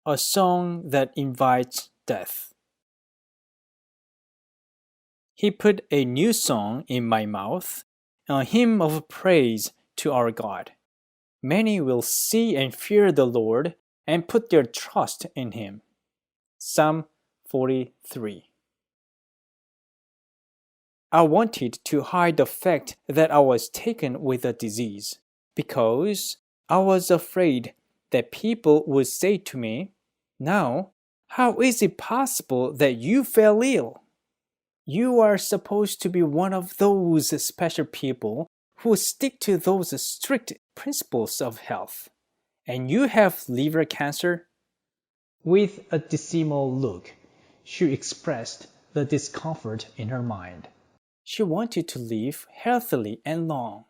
A song that invites death. He put a new song in my mouth, a hymn of praise to our God. Many will see and fear the Lord and put their trust in him. Psalm 43. I wanted to hide the fact that I was taken with a disease because I was afraid that people would say to me, "Now, how is it possible that you fell ill? You are supposed to be one of those special people who stick to those strict principles of health, and you have liver cancer." With a dismal look, she expressed the discomfort in her mind. She wanted to live healthily and long.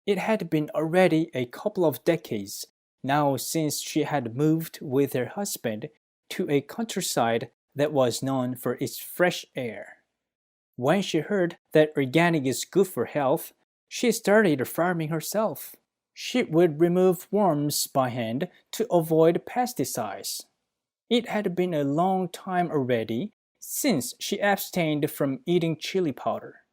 It had been already a couple of decades now since she had moved with her husband to a countryside that was known for its fresh air. When she heard that organic is good for health, she started farming herself. She would remove worms by hand to avoid pesticides. It had been a long time already since she abstained from eating chili powder.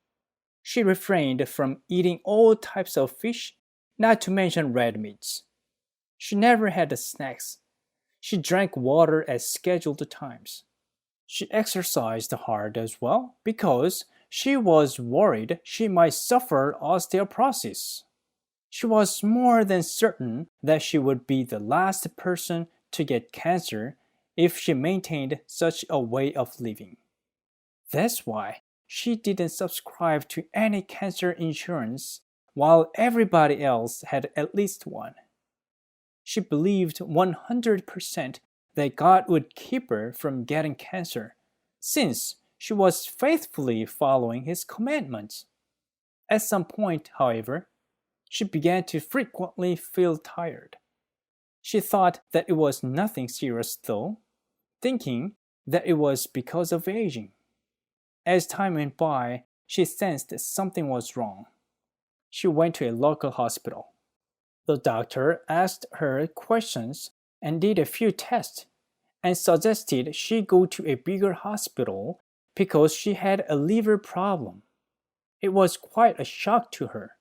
She refrained from eating all types of fish, not to mention red meats. She never had snacks. She drank water at scheduled times. She exercised hard as well because she was worried she might suffer osteoporosis. She was more than certain that she would be the last person to get cancer if she maintained such a way of living. That's why she didn't subscribe to any cancer insurance while everybody else had at least one. She believed 100% that God would keep her from getting cancer, since she was faithfully following His commandments. At some point, however, she began to frequently feel tired. She thought that it was nothing serious though, thinking that it was because of aging. As time went by, she sensed something was wrong. She went to a local hospital. The doctor asked her questions and did a few tests and suggested she go to a bigger hospital because she had a liver problem. It was quite a shock to her.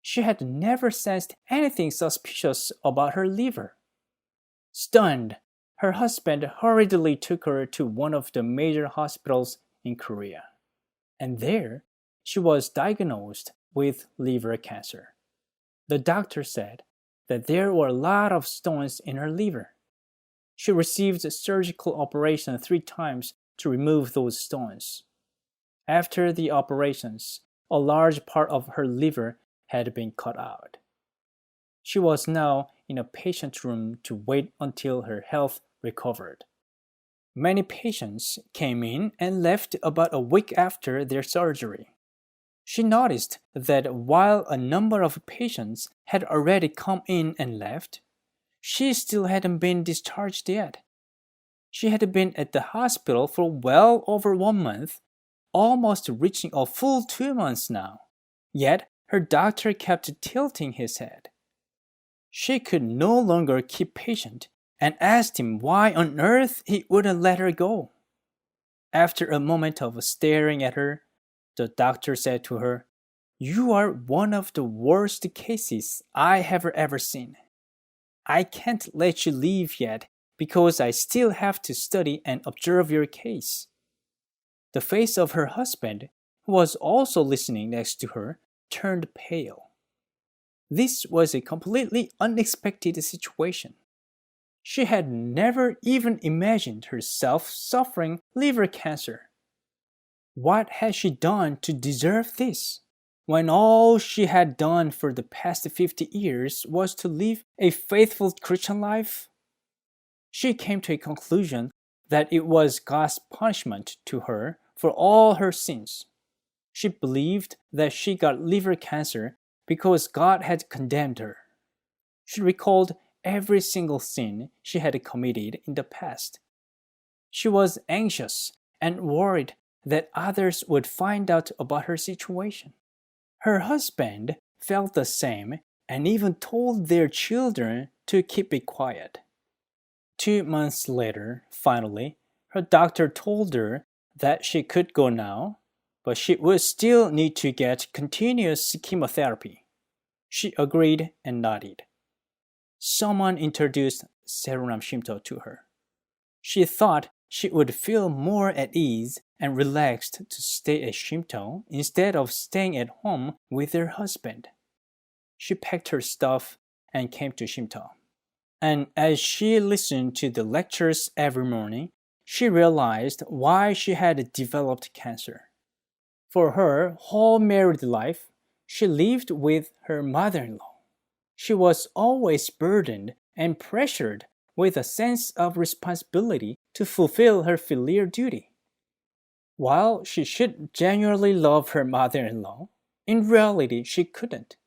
She had never sensed anything suspicious about her liver. Stunned, her husband hurriedly took her to one of the major hospitals in Korea. And there, she was diagnosed with liver cancer. The doctor said that there were a lot of stones in her liver. She received a surgical operation 3 times to remove those stones. After the operations, a large part of her liver had been cut out. She was now in a patient room to wait until her health recovered. Many patients came in and left about a week after their surgery. She noticed that while a number of patients had already come in and left, she still hadn't been discharged yet. She had been at the hospital for well over 1 month, almost reaching a full 2 months now. Yet her doctor kept tilting his head. She could no longer keep patient and asked him why on earth he wouldn't let her go. After a moment of staring at her, the doctor said to her, "You are one of the worst cases I have ever seen. I can't let you leave yet because I still have to study and observe your case." The face of her husband, who was also listening next to her, turned pale. This was a completely unexpected situation. She had never even imagined herself suffering liver cancer. What had she done to deserve this, when all she had done for the past 50 years was to live a faithful Christian life? She came to a conclusion that it was God's punishment to her for all her sins. She believed that she got liver cancer because God had condemned her. She recalled every single sin she had committed in the past. She was anxious and worried that others would find out about her situation. Her husband felt the same and even told their children to keep it quiet. 2 months later, finally, her doctor told her that she could go now, but she would still need to get continuous chemotherapy. She agreed and nodded. Someone introduced Seoram Shimto to her. She thought she would feel more at ease and relaxed to stay at Shimto instead of staying at home with her husband. She packed her stuff and came to Shimto. And as she listened to the lectures every morning, she realized why she had developed cancer. For her whole married life, she lived with her mother-in-law. She was always burdened and pressured with a sense of responsibility to fulfill her filial duty. While she should genuinely love her mother-in-law, in reality she couldn't.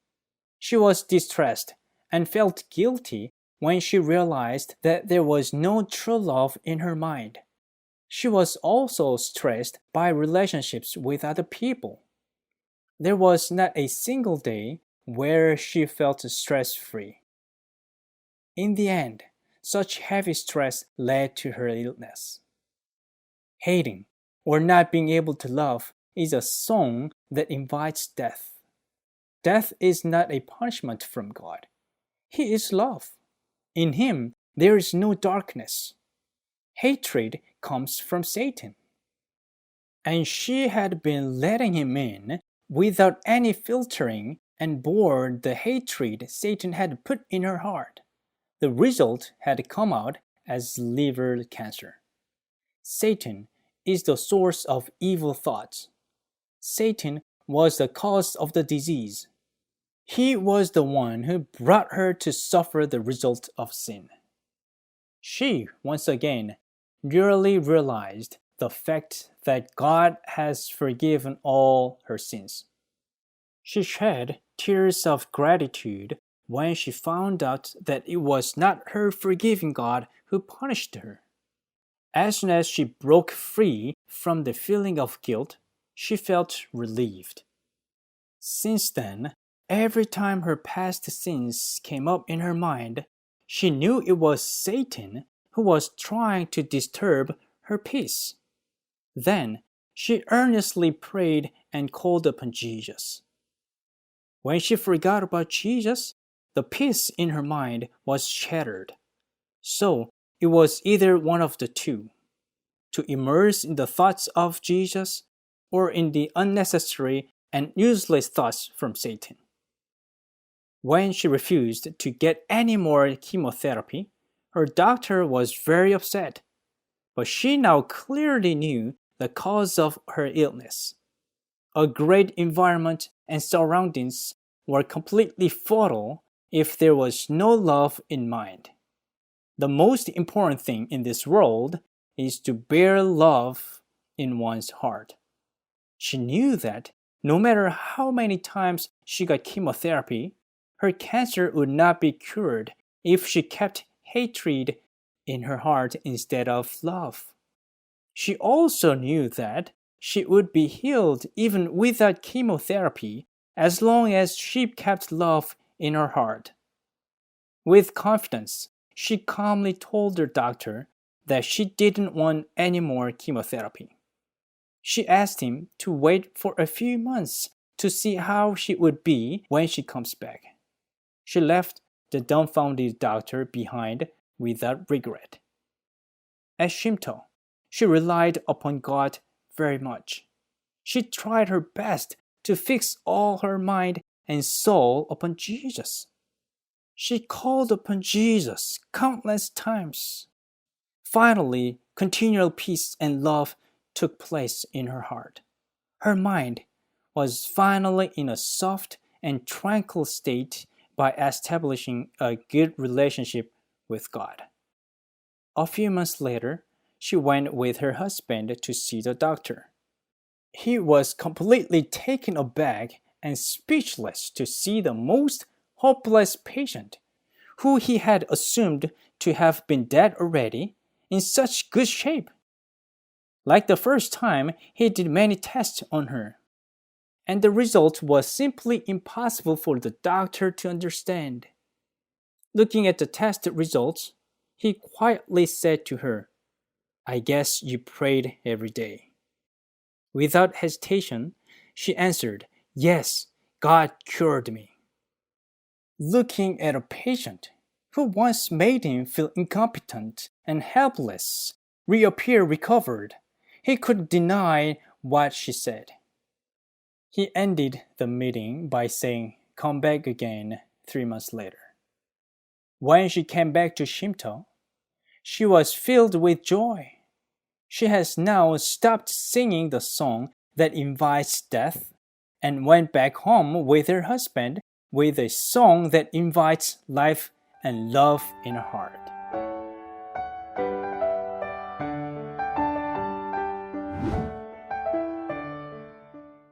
She was distressed and felt guilty when she realized that there was no true love in her mind. She was also stressed by relationships with other people. There was not a single day where she felt stress-free. In the end, such heavy stress led to her illness. Hating or not being able to love is a song that invites death. Death is not a punishment from God. He is love. In Him, there is no darkness. Hatred comes from Satan. And she had been letting him in without any filtering and bore the hatred Satan had put in her heart. The result had come out as liver cancer. Satan is the source of evil thoughts. Satan was the cause of the disease. He was the one who brought her to suffer the result of sin. She, once again, really realized the fact that God has forgiven all her sins. She shed tears of gratitude when she found out that it was not her forgiving God who punished her. As soon as she broke free from the feeling of guilt, she felt relieved. Since then, every time her past sins came up in her mind, she knew it was Satan who was trying to disturb her peace. Then she earnestly prayed and called upon Jesus. When she forgot about Jesus, the peace in her mind was shattered. So it was either one of the two: to immerse in the thoughts of Jesus or in the unnecessary and useless thoughts from Satan. When she refused to get any more chemotherapy, her doctor was very upset, but she now clearly knew the cause of her illness. A great environment and surroundings were completely fatal if there was no love in mind. The most important thing in this world is to bear love in one's heart. She knew that no matter how many times she got chemotherapy, her cancer would not be cured if she kept hatred in her heart instead of love. She also knew that she would be healed even without chemotherapy as long as she kept love in her heart. With confidence, she calmly told her doctor that she didn't want any more chemotherapy. She asked him to wait for a few months to see how she would be when she comes back. She left the dumbfounded doctor behind without regret. At Shimto, she relied upon God very much. She tried her best to fix all her mind and soul upon Jesus. She called upon Jesus countless times. Finally, continual peace and love took place in her heart. Her mind was finally in a soft and tranquil state by establishing a good relationship with God. A few months later, she went with her husband to see the doctor. He was completely taken aback and speechless to see the most hopeless patient, who he had assumed to have been dead already, in such good shape. Like the first time, he did many tests on her, and the result was simply impossible for the doctor to understand. Looking at the test results, He quietly said to her, "I guess you prayed every day." Without hesitation, she answered, "Yes, God cured me." Looking at a patient who once made him feel incompetent and helpless reappear recovered, he couldn't deny what she said. He ended the meeting by saying, "Come back again 3 months later." When she came back to Shimto, she was filled with joy. She has now stopped singing the song that invites death and went back home with her husband with a song that invites life and love in her heart.